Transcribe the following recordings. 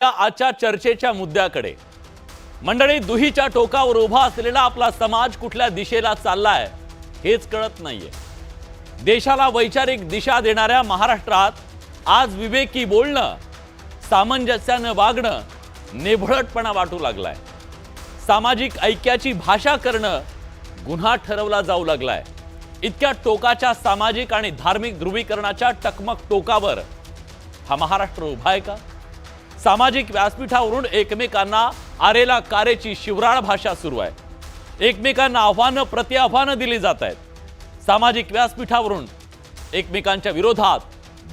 आजच्या चर्चेच्या मुद्द्याकडे मंडळी, दुहीच्या टोकावर उभा असलेला आपला समाज कुठल्या दिशेला चाललाय हेच कळत नाहीये। देशाला वैचारिक दिशा देणाऱ्या महाराष्ट्रात आज विवेकी बोलणं, सामंजस्याने वागणं नेभळटपणा वाटू लागलाय। सामाजिक ऐक्याची भाषा करणं गुन्हा ठरवला जाऊ लागलाय। इतक्या टोकाच्या सामाजिक आणि धार्मिक ध्रुवीकरणाच्या टकमक टोकावर हा महाराष्ट्र उभा आहे का? सामाजिक व्यासपीठावरून एकमेकांना आरेला कारेची शिवराळ भाषा सुरू आहे। एकमेकांना आव्हानं प्रत्याव्हानं दिली जात आहेत। सामाजिक व्यासपीठावरून एकमेकांच्या विरोधात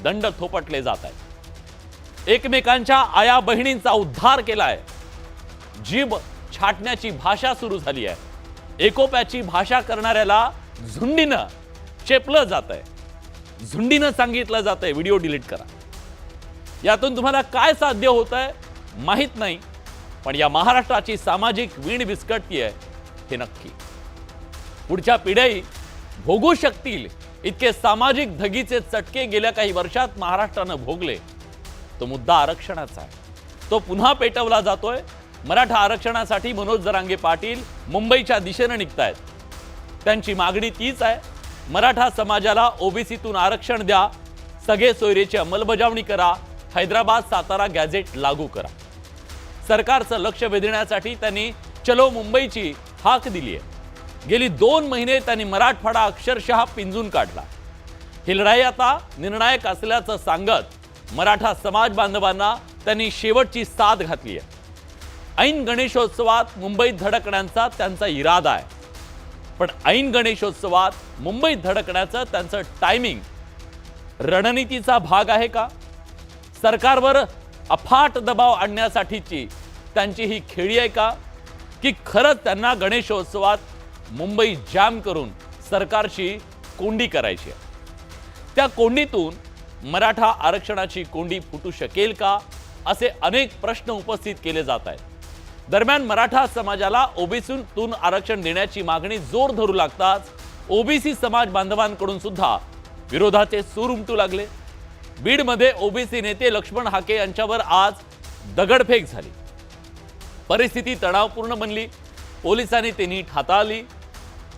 दंड थोपटले जात आहेत। एकमेकांच्या आया बहिणींचा उद्धार केलाय। जीभ छाटण्याची भाषा सुरू झाली आहे। एकोप्याची भाषा करणाऱ्याला झुंडीनं चेपलं जात आहे। झुंडीनं सांगितलं जात आहे व्हिडिओ डिलीट करा। यातून तुम्हाला काय साध्य होतंय माहित नाही, पण या महाराष्ट्राची सामाजिक वीण विस्कटतीये हे नक्की। पुढच्या पिढ्याही भोगू शकतील इतके सामाजिक धगीचे चटके गेल्या काही वर्षात महाराष्ट्रानं भोगले। तो मुद्दा आरक्षणाचा आहे। तो पुन्हा पेटवला जातोय। मराठा आरक्षणासाठी मनोज जरांगे पाटील मुंबईच्या दिशेने निघतायत। त्यांची मागणी तीच आहे, मराठा समाजाला ओबीसीतून आरक्षण द्या, सगळे सोयरीची अंमलबजावणी करा, हैदराबाद सातारा गॅझेट लागू करा। सरकारचं लक्ष वेधण्यासाठी त्यांनी चलो मुंबईची हाक दिली आहे। गेली 2 महिने त्यांनी मराठवाडा अक्षरशः पिंजून काढला। ही लढाई आता निर्णायक असल्याचं सांगत मराठा समाज बांधवांना त्यांनी शेवटची साथ घातली आहे। ऐन गणेशोत्सवात मुंबईत धडकण्याचा त्यांचा इरादा आहे, पण ऐन गणेशोत्सवात मुंबईत धडकण्याचं त्यांचं टायमिंग रणनीतीचा भाग आहे का? सरकारवर अफाट दबाव आणण्यासाठीची त्यांची ही खेळी आहे का, की खरंच त्यांना गणेशोत्सवात मुंबई जाम करून सरकारची कोंडी करायची आहे? त्या कोंडीतून मराठा आरक्षणाची कोंडी फुटू शकेल का, असे अनेक प्रश्न उपस्थित केले जात आहेत। दरम्यान मराठा समाजाला ओबीसीतून आरक्षण देण्याची मागणी जोर धरू लागताच ओबीसी समाज बांधवांकडून सुद्धा विरोधाचे सूर उमटू लागले। बीडमध्ये ओबीसी नेते लक्ष्मण हाके यांच्यावर आज दगडफेक झाली। परिस्थिती तणावपूर्ण बनली। पोलिसांनी ती नीट हाताळली,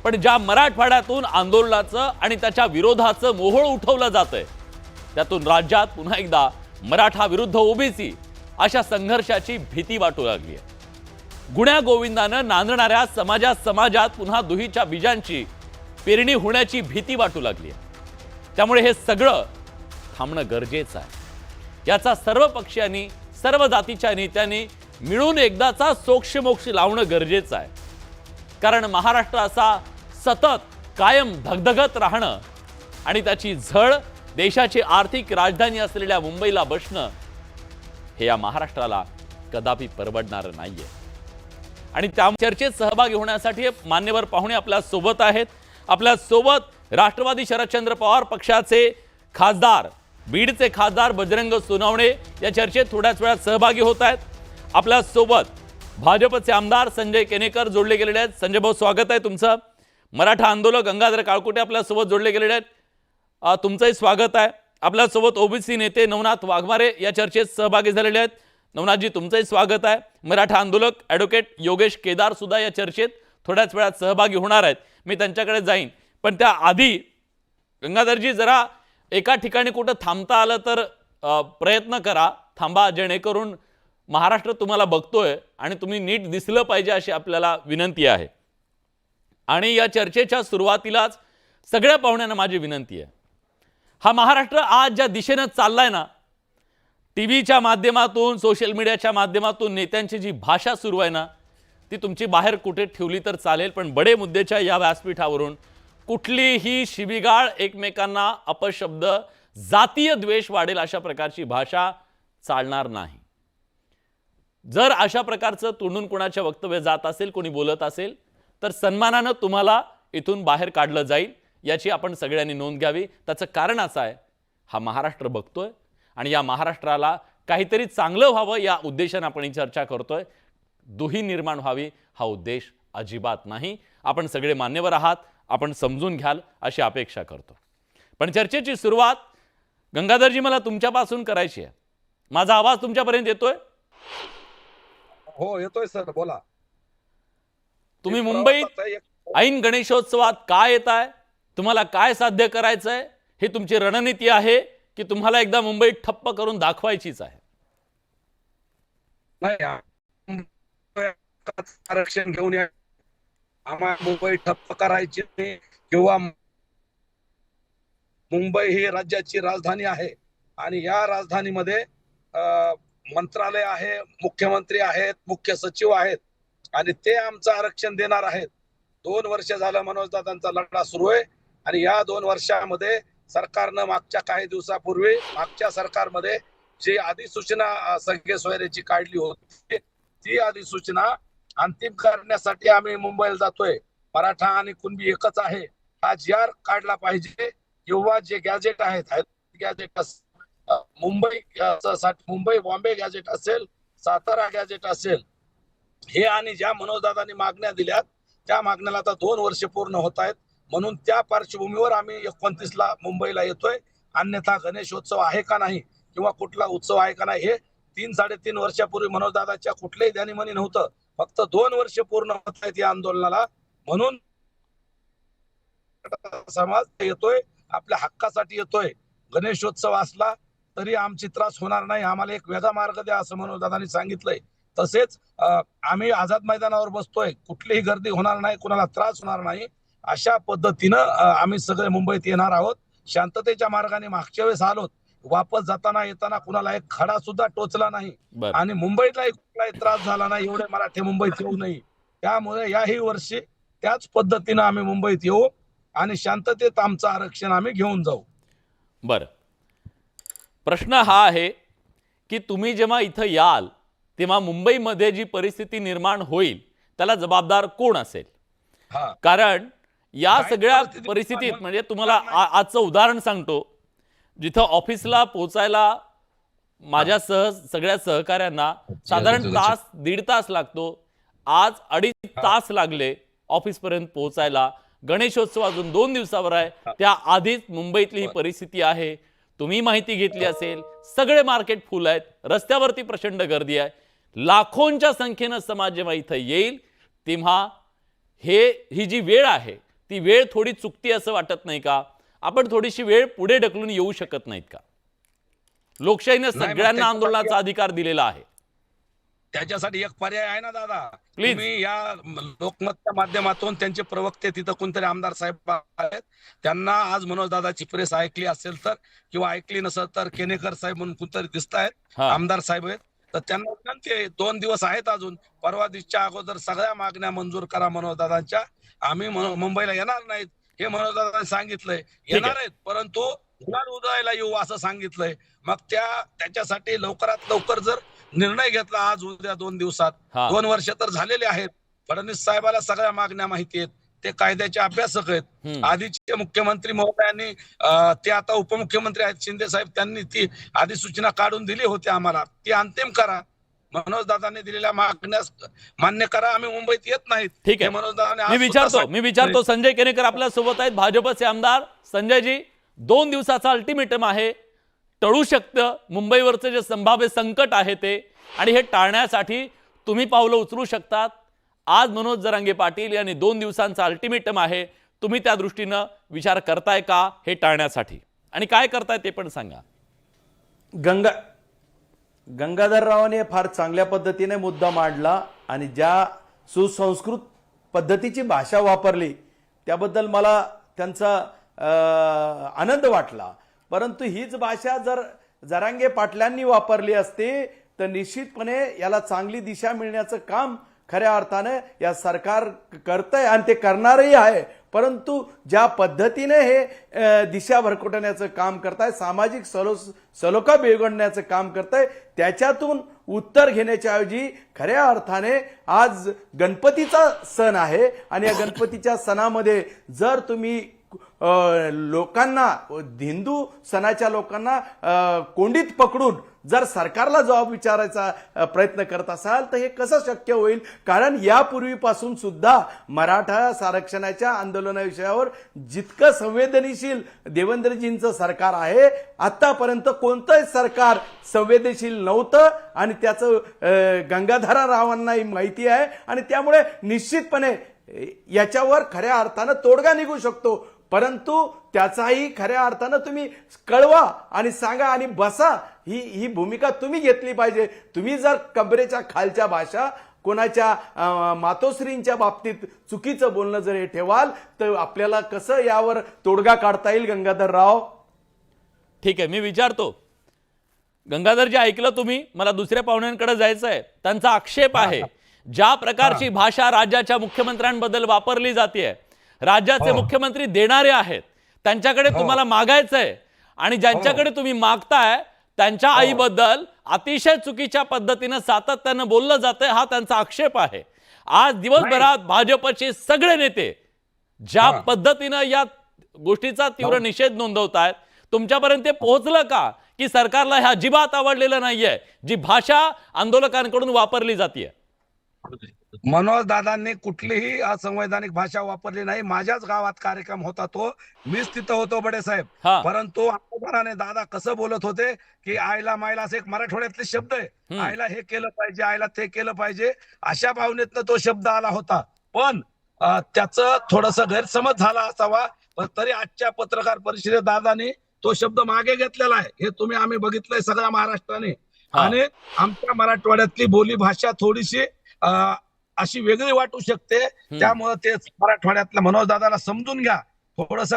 पण ज्या मराठवाड्यातून आंदोलनाचं आणि त्याच्या विरोधाचं मोहोळ उठवलं जातंय, त्यातून राज्यात पुन्हा एकदा मराठा विरुद्ध ओबीसी अशा संघर्षाची भीती वाटू लागली आहे। गुण्या गोविंदानं नांदणाऱ्या समाजात पुन्हा दुहीच्या बीजांची पेरणी होण्याची भीती वाटू लागली आहे। त्यामुळे हे सगळं थांबणं गरजेचं आहे। याचा सर्व पक्षांनी, सर्व जातीच्या नेत्यांनी मिळून एकदाचा सोक्षमोक्ष लावणं गरजेचं आहे। कारण महाराष्ट्र असा सतत कायम धगधगत राहणं आणि त्याची झळ देशाची आर्थिक राजधानी असलेल्या मुंबईला बसणं हे या महाराष्ट्राला कदापि परवडणार नाहीये। आणि त्या चर्चेत सहभागी होण्यासाठी मान्यवर पाहुणे आपल्या सोबत आहेत। आपल्या सोबत राष्ट्रवादी शरदचंद्र पवार पक्षाचे खासदार, बीडचे खासदार बजरंग सोनवणे या चर्चेत थोड्याच वेळात सहभागी होत आहेत। आपल्या सोबत भाजपचे आमदार संजय केनेकर जोडले गेलेले आहेत। संजय भाऊ, स्वागत आहे तुमचं। मराठा आंदोलक गंगाधर काळकुटे आपल्या सोबत जोडले गेलेले आहेत, तुमचंही स्वागत आहे। आपल्या सोबत ओबीसी नेते नवनाथ वाघमारे या चर्चेत सहभागी झालेले आहेत। नवनाथजी, तुमचंही स्वागत आहे। मराठा आंदोलक ॲडव्होकेट योगेश केदार सुद्धा या चर्चेत थोड्याच वेळात सहभागी होणार आहेत। मी त्यांच्याकडे जाईन, पण त्या आधी गंगाधरजी, जरा एका ठिकाणी कुठं थांबता आलं तर प्रयत्न करा, थांबा, जेणेकरून महाराष्ट्र तुम्हाला बघतोय आणि तुम्ही नीट दिसलं पाहिजे अशी आपल्याला विनंती आहे। आणि या चर्चेच्या सुरुवातीलाच सगळ्या पाहुण्यांना माझी विनंती आहे, हा महाराष्ट्र आज ज्या दिशेनं चाललाय ना, टीव्हीच्या माध्यमातून, सोशल मीडियाच्या माध्यमातून नेत्यांची जी भाषा सुरू आहे ना, ती तुमची बाहेर कुठे ठेवली तर चालेल, पण बडे मुद्द्याच्या या व्यासपीठावरून कुठलीही शिवीगाळ, एकमेकांना अपशब्द, जातीय द्वेष वाढेल अशा प्रकारची भाषा चालणार नाही। जर अशा प्रकारचं तोंडून कोणाच्या वक्तव्य जात असेल, कोणी बोलत असेल, तर सन्मानानं तुम्हाला इथून बाहेर काढलं जाईल, याची आपण सगळ्यांनी नोंद घ्यावी। त्याचं कारण असं आहे, हा महाराष्ट्र बघतोय आणि या महाराष्ट्राला काहीतरी चांगलं व्हावं या उद्देशाने आपण ही चर्चा करतोय। दुही निर्माण व्हावी हा उद्देश अजिबात नाही। आपण सगळे मान्यवर आहात, आपण समजून घ्याल अशी अपेक्षा करतो। पण चर्चेची सुरुवात गंगाधरजी मला तुमच्यापासून करायची आहे। माझा आवाज तुमच्यापर्यंत येतोय? हो येतोय सर, बोला. तुम्ही एक मुंबईत प्रवासाचा एक ऐन गणेशोत्सवात काय येत आहे, तुम्हाला काय साध्य करायचंय, हे तुमची रणनीती आहे की तुम्हाला एकदा मुंबई ठप्प करून दाखवायचीच आहे? नाही आरक्षण घेऊन या, आम्हाला मुंबई ठप्प करायची नाही किंवा मुंबई ही राज्याची राजधानी आहे आणि या राजधानीमध्ये मंत्रालय आहे, मुख्यमंत्री आहेत, मुख्य सचिव आहेत आणि ते आमचं आरक्षण देणार आहेत. 2 वर्ष झालं मनोजदादांचा लढा सुरू आहे आणि या 2 वर्षामध्ये सरकारनं मागच्या काही दिवसापूर्वी मागच्या सरकारमध्ये जी अधिसूचना संघे सोयरेची काढली होती, ती अधिसूचना अंतिम करण्यासाठी आम्ही मुंबईला जातोय. मराठा आणि कुणबी एकच आहे हा जी.आर काढला पाहिजे किंवा जे गॅजेट आहेत गॅजेट मुंबई मुंबई बॉम्बे गॅजेट असेल, सातारा गॅजेट असेल, हे आणि ज्या मनोजदादांनी मागण्या दिल्यात त्या मागण्याला आता 2 वर्ष पूर्ण होत आहेत. म्हणून त्या पार्श्वभूमीवर आम्ही 29ला मुंबईला येतोय. अन्यथा गणेशोत्सव आहे का नाही किंवा कुठला उत्सव आहे का नाही हे 3-3.5 वर्षापूर्वी मनोजदादाच्या कुठल्याही ध्यानीमनी नव्हतं. फक्त 2 वर्ष पूर्ण होत आहेत या आंदोलनाला. म्हणून समाज येतोय, आपल्या हक्कासाठी येतोय. गणेशोत्सव असला तरी आमची त्रास होणार नाही, आम्हाला एक वेगळा मार्ग द्या असं मनोजदादांनी सांगितलंय. तसेच आम्ही आझाद मैदानावर बसतोय, कुठलीही गर्दी होणार नाही, कुणाला त्रास होणार नाही, अशा पद्धतीनं आम्ही सगळे मुंबईत येणार आहोत. शांततेच्या मार्गाने मागच्या वेळेस आलोत, वापस जाताना येताना कुणाला एक खडा सुद्धा टोचला नाही आणि मुंबईतला कुठलाही त्रास झाला नाही. एवढे मराठी मुंबईत येऊ नये, त्यामुळे याही वर्षी त्याच पद्धतीनं आम्ही मुंबईत येऊ आणि शांततेत आमचं आरक्षण आम्ही घेऊन जाऊ. बरं, प्रश्न हा आहे की तुम्ही जेव्हा इथं याल तेव्हा मुंबईमध्ये जी परिस्थिती निर्माण होईल त्याला जबाबदार कोण असेल? कारण या सगळ्या परिस्थितीत म्हणजे तुम्हाला आजचं उदाहरण सांगतो, जिथं ऑफिसला पोहोचायला माझ्या सगळ्या सहकाऱ्यांना साधारण 1.5 तास लागतो, आज 2.5 तास लागले ऑफिसपर्यंत पोहोचायला. गणेशोत्सव अजून 2 दिवसावर आहे, त्या आधीच मुंबईतली ही परिस्थिती आहे. तुम्ही माहिती घेतली असेल, सगळे मार्केट फुल आहेत, रस्त्यावरती प्रचंड गर्दी आहे. लाखोंच्या संख्येनं समाज जेव्हा इथं येईल तेव्हा ही जी वेळ आहे ती वेळ थोडी चुकती असं वाटत नाही का? आपण थोडीशी वेळ पुढे ढकलून येऊ शकत नाहीत का? लोकशाहीने सगळ्यांना आंदोलनाचा अधिकार दिलेला आहे. त्याच्यासाठी एक पर्याय आहे ना दादा, तुम्ही या लोकमतच्या माध्यमातून त्यांचे प्रवक्ते तिथं कोणतरी आमदार साहेब आहेत, त्यांना आज मनोजदादाची प्रेस ऐकली असेल तर किंवा ऐकली नसेल तर केनेकर साहेब म्हणून कोणतरी दिसत आहेत, आमदार साहेब आहेत, तर त्यांना विनंती 2 दिवस आहेत अजून, परवा दिवसच्या अगोदर सगळ्या मागण्या मंजूर करा मनोजदादांच्या. आम्ही मुंबईला येणार नाहीत हे मनोजदादांनी सांगितलंय. येणार आहेत परंतु उदयाला येऊ असं सांगितलंय. मग त्याच्यासाठी लवकरात लवकर जर निर्णय घेतला आज उद्या 2 दिवसात, 2 वर्ष तर झालेले आहेत. फडणवीस साहेबाला सगळ्या मागण्या माहिती आहेत, ते कायद्याचे अभ्यासक आहेत. आधीचे मुख्यमंत्री महोदयांनी ते आता उपमुख्यमंत्री आहेत शिंदे साहेब, त्यांनी ती अधिसूचना काढून दिली होती आम्हाला, ती अंतिम करा. मनोजदादांनी दिलेल्या मागण्या मान्य करा. आम्ही मुंबईत येत नाहीत. ठीक आहे, मी विचारतो संजय केनेकर आपल्या सोबत आहेत, भाजपचे आमदार. संजयजी, 2 दिवसाचा अल्टिमेटम आहे, टळू शकतं मुंबईवरचं जे संभाव्य संकट आहे ते, आणि हे टाळण्यासाठी तुम्ही पावलं उचलू शकतात. आज मनोज जरांगे पाटील यांनी 2 दिवसांचा अल्टिमेटम आहे, तुम्ही त्या दृष्टीनं विचार करताय का हे टाळण्यासाठी, आणि काय करताय ते पण सांगा. गंगाधररावांनी फार चांगल्या पद्धतीने मुद्दा मांडला आणि ज्या सुसंस्कृत पद्धतीची भाषा वापरली त्याबद्दल मला त्यांचा आनंद वाटला. परंतु हीच भाषा जर जरांगे पाटलांनी वापरली असती तर निश्चितपणे याला चांगली दिशा मिळण्याचं काम खऱ्या अर्थाने या सरकार करतंय आणि ते करणारही आहे. परंतु ज्या पद्धतीने हे दिशा भरकटण्याचं काम करताय, सामाजिक सलोखा बिघडण्याचं काम करताय, त्याच्यातून उत्तर घेण्याच्या ऐवजी खऱ्या अर्थाने आज गणपतीचा सण आहे आणि या गणपतीच्या सणामध्ये जर तुम्ही लोकांना, हिंदू सणाच्या लोकांना कोंडीत पकडून जर सरकारला जबाब विचारायचा प्रयत्न करत असाल तर हे कसं शक्य होईल? कारण यापूर्वीपासून सुद्धा मराठा आरक्षणाच्या आंदोलनाविषयावर जितकं संवेदनशील देवेंद्रजींचं सरकार आहे, आतापर्यंत कोणतंही सरकार संवेदनशील नव्हतं आणि त्याचं गंगाधररावांनाही माहिती आहे आणि त्यामुळे निश्चितपणे याच्यावर खऱ्या अर्थानं तोडगा निघू शकतो. परंतु त्याचाही खऱ्या अर्थानं तुम्ही कळवा आणि सांगा आणि बसा, ही भूमिका तुम्ही घेतली पाहिजे. तुम्ही जर कमरेच्या खालच्या भाषा कोणाच्या मातोश्रींच्या बाबतीत चुकीचं बोलणं जर हे ठेवाल तर आपल्याला कसं यावर तोडगा काढता येईल गंगाधरराव? ठीक आहे, मी विचारतो. गंगाधरजी, ऐकलं तुम्ही? मला दुसऱ्या पाहुण्यांकडे जायचं आहे. त्यांचा आक्षेप आहे ज्या प्रकारची भाषा राज्याच्या मुख्यमंत्र्यांबद्दल वापरली जाते, राज्याचे मुख्यमंत्री देणारे आहेत, त्यांच्याकडे तुम्हाला मागायचंय आणि ज्यांच्याकडे तुम्ही मागताय त्यांच्या आईबद्दल अतिशय चुकीच्या पद्धतीनं सातत्यानं बोललं जातंय, हा त्यांचा आक्षेप आहे. आज दिवसभरात भाजपचे सगळे नेते ज्या पद्धतीनं या गोष्टीचा तीव्र निषेध नोंदवतायत, तुमच्यापर्यंत ते पोहोचलं का की सरकारला हे अजिबात आवडलेलं नाहीये जी भाषा आंदोलकांकडून वापरली जाते? मनोज दादांनी कुठलीही असंवैधानिक भाषा वापरली नाही. माझ्याच गावात कार्यक्रम होता, तो मीच तिथं होतो बडे साहेब. परंतु आमदाराने दादा कसं बोलत होते की आईला मायला, असं एक मराठवाड्यातले शब्द आहे, आईला हे केलं पाहिजे, आईला ते केलं पाहिजे, अशा भावनेतनं तो शब्द आला होता. पण त्याचं थोडस गैरसमज झाला असावा, पण तरी आजच्या पत्रकार परिषदेत दादानी तो शब्द मागे घेतलेला आहे. हे तुम्ही आम्ही बघितलंय सगळ्या महाराष्ट्राने. आणि आमच्या मराठवाड्यातली बोली भाषा थोडीशी अशी वेगळी वाटू शकते, त्यामुळे ते मराठवाड्यातल्या मनोज दादाला समजून घ्या. थोडस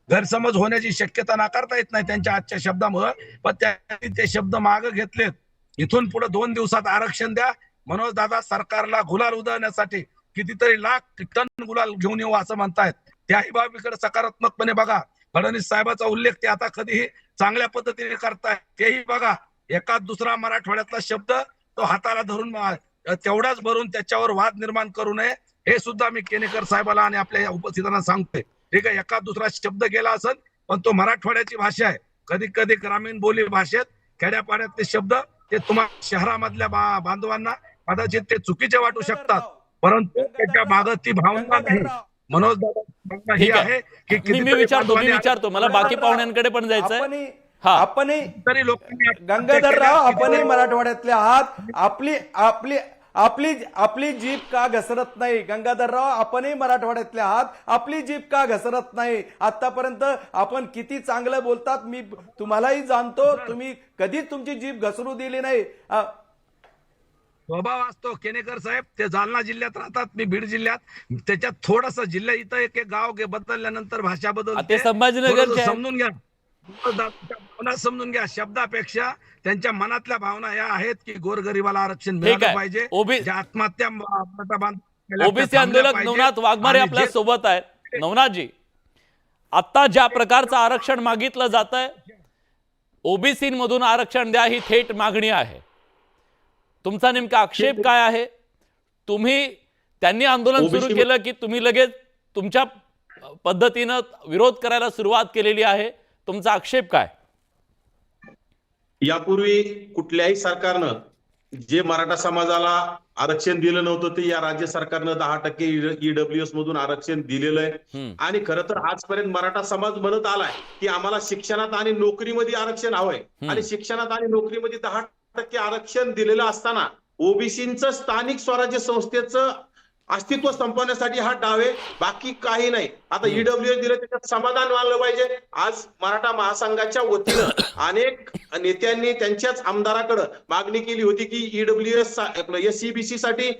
गैरसमज होण्याची शक्यता नाकारता येत नाही त्यांच्या आजच्या शब्दामुळे, पण त्यांनी ते शब्द मागे घेतलेत. इथून पुढे 2 दिवसात आरक्षण द्या. मनोज दादा सरकारला गुलाल उधळण्यासाठी कितीतरी लाख टन गुलाल घेऊन येऊ असं म्हणतायत. त्याही बाबीकडे सकारात्मकपणे बघा. फडणवीस साहेबांचा उल्लेख ते आता कधीही चांगल्या पद्धतीने करतायत, तेही बघा. एखाद दुसरा मराठवाड्यातला शब्द तो हाताला धरून तेवढाच भरून त्याच्यावर वाद निर्माण करू नये, हे सुद्धा मी केनेकर साहेबाला आणि आपल्या उपस्थितांना सांगतोय. ठीक आहे, एखाद दुसरा शब्द गेला असेल, पण तो मराठवाड्याची भाषा आहे. कधी कधी ग्रामीण बोली भाषेत खेड्यापाड्यातले शब्द ते तुम्हाला शहरामधल्या बांधवांना कदाचित ते चुकीचे वाटू शकतात, परंतु त्याच्या मागे ती भावना नाही. मनोज दादा ही आहे की मी विचारतो मला बाकी पाहुण्यांकडे पण जायचंय. आपणही तरी लोकांनी गंगाधरराव, आपणही मराठवाड्यातले आहात. आपली आपली आपली आपली जीभ का घसरत नाही? गंगाधरराव, आपणही मराठवाड्यातले आहात. आपली जीभ का घसरत नाही? आतापर्यंत आपण किती चांगलं बोलतात, मी तुम्हालाही जाणतो. तुम्ही कधीच तुमची जीभ घसरू दिली नाही. स्वभाव असतो. केनेकर साहेब ते जालना जिल्ह्यात राहतात, मी बीड जिल्ह्यात. त्याच्यात थोडस जिल्हा इथं एक गाव बदलल्यानंतर भाषा बदलते. संभाजीनगर समजून घ्या, भावना समजून घ्या. शब्दापेक्षा त्यांच्या मनातल्या भावना या आहेत की गोरगरिबाला आरक्षण मिळालं पाहिजे. आत्महत्या ओबीसी आंदोलक नवनाथ वाघमारे आपल्या सोबत आहेत. नवनाथजी, आता ज्या प्रकारचं आरक्षण मागितलं जात आहे, ओबीसी मधून आरक्षण द्या ही थेट मागणी आहे. तुमचा नेमका आक्षेप काय आहे? त्यांनी आंदोलन सुरू केलं की तुम्ही लगेच तुमच्या पद्धतीनं विरोध करायला सुरुवात केलेली आहे? तुमचा आक्षेप काय? यापूर्वी कुठल्याही सरकारनं जे मराठा समाजाला आरक्षण दिलं नव्हतं ते या राज्य सरकारनं 10% ईडब्ल्यूएस मधून आरक्षण दिलेलं आहे. आणि खरं तर आजपर्यंत मराठा समाज म्हणत आलाय की आम्हाला शिक्षणात आणि नोकरीमध्ये आरक्षण हवंय, आणि शिक्षणात आणि नोकरीमध्ये 10% आरक्षण दिलेलं असताना ओबीसीचं स्थानिक स्वराज्य संस्थेचं अस्तित्व संपवण्यासाठी हा डावे, बाकी काही नाही. आता ईडब्ल्यूएस दिलं त्याच्यात समाधान मानलं पाहिजे. आज मराठा महासंघाच्या वतीनं अनेक नेत्यांनी त्यांच्याच आमदाराकडे मागणी केली होती की ईडब्ल्यूएस एससीबीसी साठी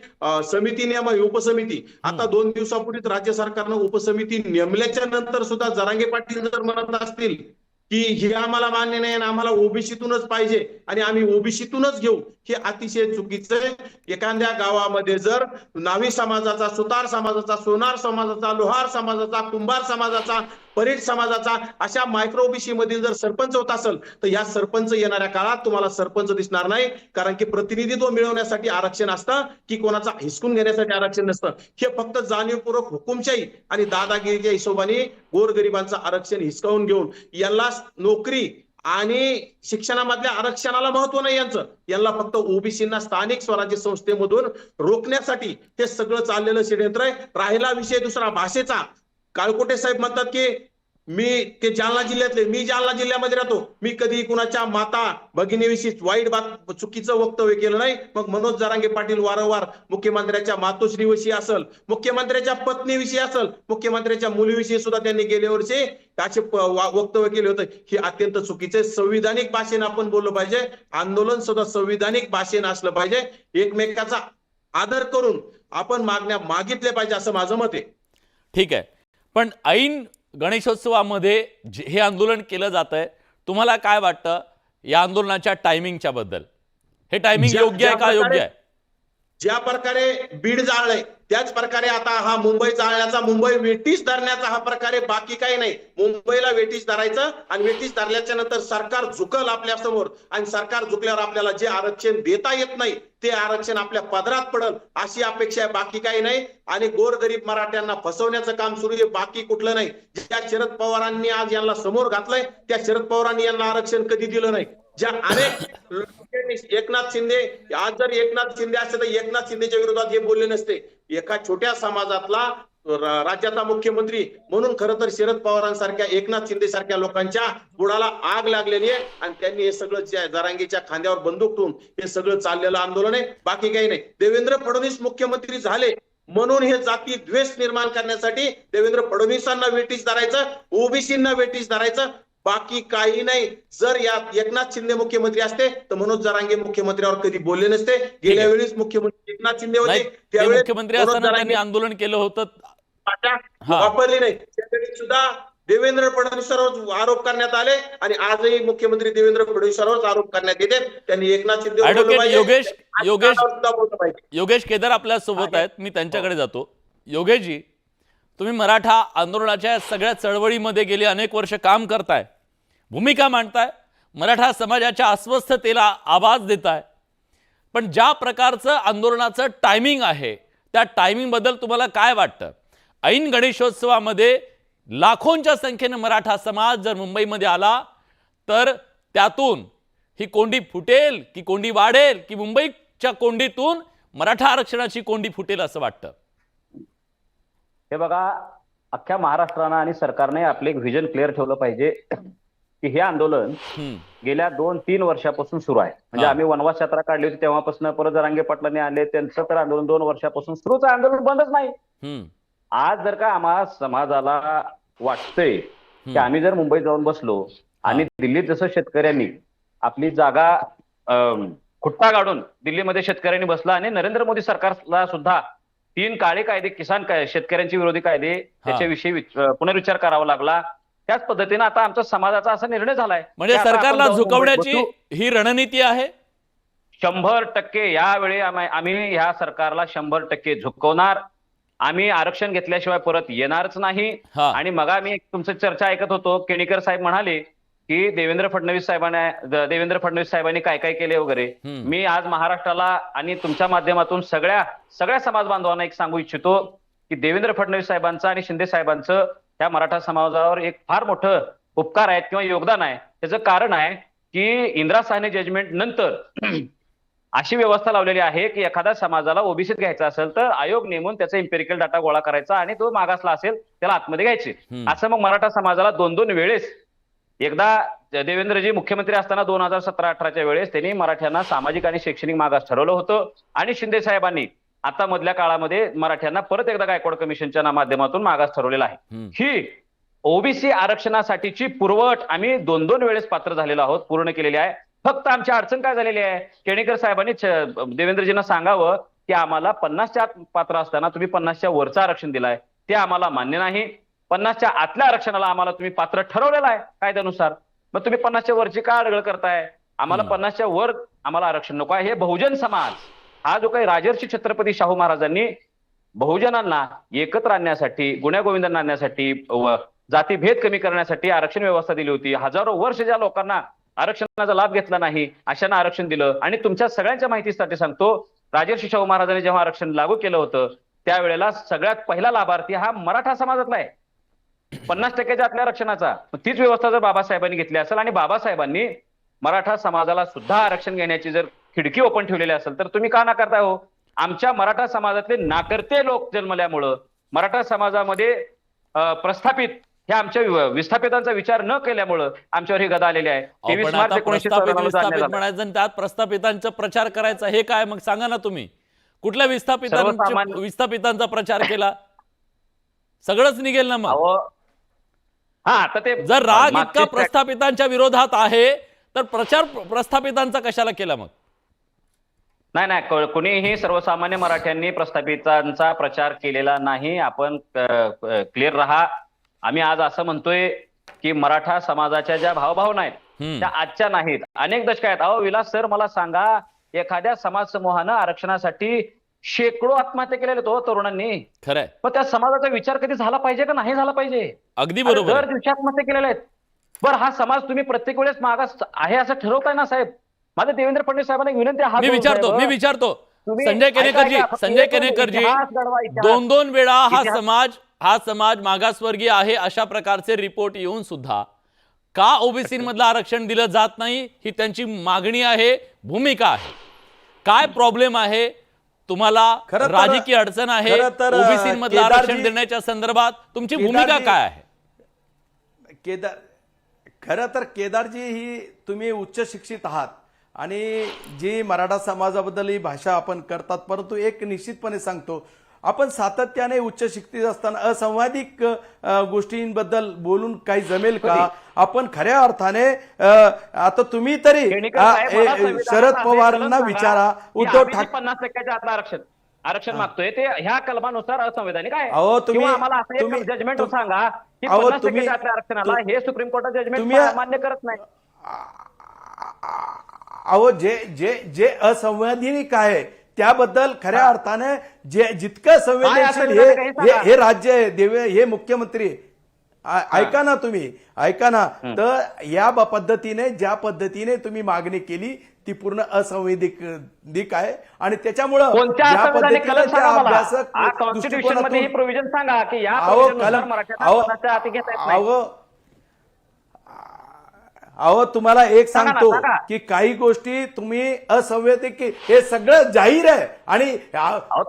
समिती नेमा, उपसमिती. आता 2 दिवसापूर्वीच राज्य सरकारनं उपसमिती नेमल्याच्या नंतर सुद्धा जरांगे पाटील जर म्हणत असतील की हे आम्हाला मान्य नाही आणि आम्हाला ओबीसीतूनच पाहिजे आणि आम्ही ओबीसीतूनच घेऊ, हे अतिशय चुकीचं आहे. एखाद्या गावामध्ये जर न्हावी समाजाचा, सुतार समाजाचा, सोनार समाजाचा, लोहार समाजाचा, कुंभार समाजाचा परीट समाजाचा अशा मायक्रो ओबीसी मधील जर सरपंच होत असेल तर या सरपंच येणाऱ्या काळात तुम्हाला सरपंच दिसणार नाही, कारण की प्रतिनिधित्व मिळवण्यासाठी आरक्षण असतं की कोणाचा हिसकून घेण्यासाठी आरक्षण नसतं. हे फक्त जाणीवपूर्वक हुकुमशाही आणि दादागिरीच्या हिशोबाने गोरगरिबांचं आरक्षण हिसकावून घेऊन यांना नोकरी आणि शिक्षणामधल्या आरक्षणाला महत्व नाही यांना फक्त ओबीसींना स्थानिक स्वराज्य संस्थेमधून रोखण्यासाठी ते सगळं चाललेलं षडयंत्र आहे. राहिला विषय दुसरा भाषेचा, काळकोटे साहेब म्हणतात की ते जालना जिल्ह्यातले, मी जालना जिल्ह्यामध्ये राहतो, मी कधी कुणाच्या माता भगिनीविषयी वाईट चुकीचं वक्तव्य केलं नाही. मग मनोज जरांगे पाटील वारंवार मुख्यमंत्र्याच्या मातोश्रीविषयी असेल, मुख्यमंत्र्याच्या पत्नीविषयी असेल, मुख्यमंत्र्याच्या मुलीविषयी सुद्धा त्यांनी गेल्या वर्षी त्याचे वक्तव्य केले होते. हे अत्यंत चुकीचे. संविधानिक भाषेने आपण बोललं पाहिजे, आंदोलन सुद्धा संविधानिक भाषेने असलं पाहिजे, एकमेकाचा आदर करून आपण मागण्या मागितल्या पाहिजे असं माझं मत आहे. ठीक आहे, पण ऐन गणेशोत्सवामध्ये हे आंदोलन केलं जात आहे, तुम्हाला काय वाटतं या आंदोलनाच्या टायमिंगच्या बद्दल? हे टायमिंग योग्य आहे का योग्य आहे? ज्या प्रकारे बीड जाळलंय त्याच प्रकारे आता हा मुंबई जाळण्याचा, मुंबई वेठीस धरण्याचा हा प्रकारे, बाकी काही नाही. मुंबईला वेठीस धरायचं आणि वेठीस धरल्याच्या नंतर सरकार झुकल आपल्या समोर, आणि सरकार झुकल्यावर आपल्याला जे आरक्षण देता येत नाही ते आरक्षण आपल्या पदरात पडल अशी अपेक्षा आहे, बाकी काही नाही. आणि गोरगरीब मराठ्यांना फसवण्याचं काम सुरू आहे, बाकी कुठलं नाही. ज्या शरद पवारांनी आज यांना समोर घातलंय त्या शरद पवारांनी यांना आरक्षण कधी दिलं नाही. ज्या अनेक एकनाथ शिंदे, आज जर एकनाथ शिंदे असते तर एकनाथ शिंदेच्या विरोधात हे बोलले नसते. एका छोट्या समाजातला राज्याचा मुख्यमंत्री म्हणून खरं तर शरद पवारांसारख्या, एकनाथ शिंदे सारख्या लोकांच्या बुडाला आग लागलेली आहे, आणि त्यांनी हे सगळं जरांगेच्या खांद्यावर बंदूक ठेवून हे सगळं चाललेलं आंदोलन आहे, बाकी काही नाही. देवेंद्र फडणवीस मुख्यमंत्री झाले म्हणून हे जाती द्वेष निर्माण करण्यासाठी देवेंद्र फडणवीसांना वेठीस धरायचं, ओबीसींना वेठीस धरायचं, बाकी काही नाही. जर यात एकनाथ शिंदे मुख्यमंत्री असते तर मनोज जरांगे मुख्यमंत्र्यावर कधी बोलले नसते. गेल्या वेळेस मुख्यमंत्री एकनाथ शिंदे होते, त्यावेळेस मुख्यमंत्री असताना त्यांनी आंदोलन केलं होतं, वापरली नाही. त्यावेळी सुद्धा देवेंद्र फडणवीसांवर आरोप करण्यात आले, आणि आजही मुख्यमंत्री देवेंद्र फडणवीसांवर आरोप करण्यात येते. त्यांनी एकनाथ शिंदे योगेश केदार आपल्या सोबत आहेत, मी त्यांच्याकडे जातो. योगेशजी, तुम्ही मराठा आंदोलनाच्या सगळ्या चळवळीमध्ये गेली अनेक वर्ष काम करताय, भूमिका मांडताय, मराठा समाजाच्या अस्वस्थतेला आवाज देताय, पण ज्या प्रकारचं आंदोलनाचं टायमिंग आहे त्या टायमिंग बद्दल तुम्हाला काय वाटतं? ऐन गणेशोत्सवामध्ये लाखोंच्या संख्येने मराठा समाज जर मुंबईमध्ये आला तर त्यातून ही कोंडी फुटेल की कोंडी वाढेल, की मुंबईच्या कोंडीतून मराठा आरक्षणाची कोंडी फुटेल असं वाटतं? हे बघा, अख्ख्या महाराष्ट्रानं आणि सरकारने आपले एक व्हिजन क्लिअर ठेवलं पाहिजे की हे आंदोलन गेल्या 2-3 वर्षापासून सुरू आहे. म्हणजे आम्ही वनवास यात्रा काढली होती तेव्हापासून, परत जरांगे पाटलांनी आले त्यांचं तर आंदोलन 2 वर्षापासून सुरूच आहे, आंदोलन बंदच नाही. आज जर का आम्हा समाजाला वाटतंय की आम्ही जर मुंबईत जाऊन बसलो आणि दिल्लीत जसं शेतकऱ्यांनी आपली जागा खुट्टा काढून दिल्लीमध्ये शेतकऱ्यांनी बसला, आणि नरेंद्र मोदी सरकारला सुद्धा 3 काळे कायदे, किसान शेतकऱ्यांचे विरोधी कायदे, त्याच्याविषयी पुनर्विचार करावा लागला, त्याच पद्धतीने आता आमचा समाजाचा असा निर्णय झालाय. म्हणजे सरकारला झुकवण्याची ही रणनीती आहे. 100% यावेळी आम्ही ह्या सरकारला 100% झुकवणार. आम्ही आरक्षण घेतल्याशिवाय परत येणारच नाही. आणि मग आम्ही तुमचं चर्चा ऐकत होतो, केणीकर साहेब म्हणाले की देवेंद्र फडणवीस साहेबांनी काय काय केले वगैरे. मी आज महाराष्ट्राला आणि तुमच्या माध्यमातून सगळ्या समाज बांधवांना एक सांगू इच्छितो की देवेंद्र फडणवीस साहेबांचं आणि शिंदे साहेबांचं त्या मराठा समाजावर एक फार मोठं उपकार आहेत किंवा योगदान आहे. त्याचं कारण आहे की इंदिरा साहनी जजमेंट नंतर अशी व्यवस्था लावलेली आहे की एखाद्या समाजाला ओबीसीत घ्यायचा असेल तर आयोग नेमून त्याचा इम्पेरिकल डाटा गोळा करायचा, आणि तो मागासला असेल त्याला आतमध्ये घ्यायचे. असं मग मराठा समाजाला 2-2 वेळेस, एकदा देवेंद्रजी मुख्यमंत्री असताना 2017-18च्या वेळेस त्यांनी मराठ्यांना सामाजिक आणि शैक्षणिक मागास ठरवलं होतं, आणि शिंदे साहेबांनी आता मधल्या काळामध्ये मराठ्यांना परत एकदा गायकवाड कमिशनच्या माध्यमातून मागास ठरवलेला आहे. ही ओबीसी आरक्षणासाठीची पुरवठ आम्ही 2-2 वेळेस पात्र झालेलो आहोत, पूर्ण केलेली आहे. फक्त आमची अडचण काय झालेली आहे, केणीकर साहेबांनी देवेंद्रजींना सांगावं की आम्हाला 50च्या पात्र असताना तुम्ही 50च्या वरचं आरक्षण दिलाय, ते आम्हाला मान्य नाही. 50च्या आतल्या आरक्षणाला आम्हाला तुम्ही पात्र ठरवलेलं आहे कायद्यानुसार, मग तुम्ही 50च्या वरची का अडगळ करताय? आम्हाला 50च्या वर आम्हाला आरक्षण नको आहे. हे बहुजन समाज, हा जो काही राजर्षी छत्रपती शाहू महाराजांनी बहुजनांना एकत्र आणण्यासाठी, गुण्यागोविंदांना आणण्यासाठी जातीभेद कमी करण्यासाठी आरक्षण व्यवस्था दिली होती. हजारो वर्ष ज्या लोकांना आरक्षणाचा लाभ घेतला नाही अशांना आरक्षण दिलं. आणि तुमच्या सगळ्यांच्या माहितीसाठी सांगतो, राजर्षी शाहू महाराजांनी जेव्हा आरक्षण लागू केलं होतं त्यावेळेला सगळ्यात पहिला लाभार्थी हा मराठा समाजातला आहे, 50% आतल्या आरक्षणाचा. तीच व्यवस्था जर बाबासाहेबांनी घेतली असेल आणि बाबासाहेबांनी मराठा समाजाला सुद्धा आरक्षण घेण्याची जर खिडकी ओपन ठेवलेली असेल तर तुम्ही का नाकारताय हो? आमच्या मराठा समाजातले नाकर्ते लोक जन्मल्यामुळं, मराठा समाजामध्ये प्रस्थापित ह्या आमच्या विस्थापितांचा विचार न केल्यामुळं आमच्यावर ही गदा आलेली आहे. 23 मार्च 1994 म्हणायचं आणि त्यात प्रस्थापितांचा प्रचार करायचा, हे काय मग सांगा ना तुम्ही? कुठल्या विस्थापितांचा प्रचार केला? सगळंच निघेल ना मग. हा, तर ते जर राग इतका प्रस्थापितांच्या विरोधात आहे तर प्रचार प्रस्थापितांचा कशाला केला मग? नाही, कुणीही सर्वसामान्य मराठ्यांनी प्रस्थापितांचा प्रचार केलेला नाही. आपण क्लिअर राहा. आम्ही आज असं म्हणतोय की मराठा समाजाच्या ज्या भावभावना आहेत त्या आजच्या नाहीत, अनेक दशक आहेत. अहो विलास सर, मला सांगा, एखाद्या समाज समूहानं आरक्षणासाठी शेकडो आत्महत्या केलेल्या तो तरुणांनी. खरंय. मग त्या समाजाचा विचार कधी झाला पाहिजे का नाही झाला पाहिजे? अगदी बरोबर. दर दिवशी आत्महत्या केलेल्या आहेत. बरं, हा समाज तुम्ही प्रत्येक वेळेस मागास आहे असं ठरवताय ना साहेब? माझं देवेंद्र फडणवीस साहेबांना विनंती आहे. मी विचारतो संजय केनेकरजी 2 वेळा हा समाज मागासवर्गीय आहे अशा प्रकारचे रिपोर्ट येऊन सुद्धा का ओबीसी मधलं आरक्षण दिलं जात नाही ही त्यांची मागणी आहे, भूमिका आहे. काय प्रॉब्लेम आहे तुम्हाला? राजकीय अडचण आहे ओबीसी मधलं आरक्षण देण्याच्या संदर्भात? तुमची भूमिका काय आहे? खरं तर केदारजी, ही तुम्ही उच्च शिक्षित आहात आणि जी मराठा समाजाबद्दल ही भाषा आपण करतात, परंतु एक निश्चितपणे सांगतो, आपण सातत्याने उच्च शिक्षित असताना असंवादिक गोष्टींबद्दल बोलून काही जमेल का? आपण खऱ्या अर्थाने आता तुम्ही तरी शरद पवारांना विचारा, उद्धव ठाकरे 50% आरक्षण मागतोय ते ह्या कलमानुसार असंवैधानिक आहे. अहो तुम्ही आम्हाला असं एक जजमेंट सांगा की 50% आरक्षणाला हे सुप्रीम कोर्टात जजमेंट मान्य करत नाही. अहो जे असंवैधानिक आहे त्याबद्दल खऱ्या अर्थाने जितकं संवेदनशील हे राज्य आहे, हे मुख्यमंत्री, ऐका ना तुम्ही, ऐका ना. तर या पद्धतीने ज्या पद्धतीने तुम्ही मागणी केली ती पूर्ण असंवैधानिक आहे आणि त्याच्यामुळं ज्या पद्धतीने त्या अभ्यासक कॉन्स्टिट्यूशनमध्ये प्रोव्हिजन सांगा की या अहो तुम्हाला एक सांगतो की काही गोष्टी तुम्ही असंवैधानिक, हे सगळं जाहीर आहे आणि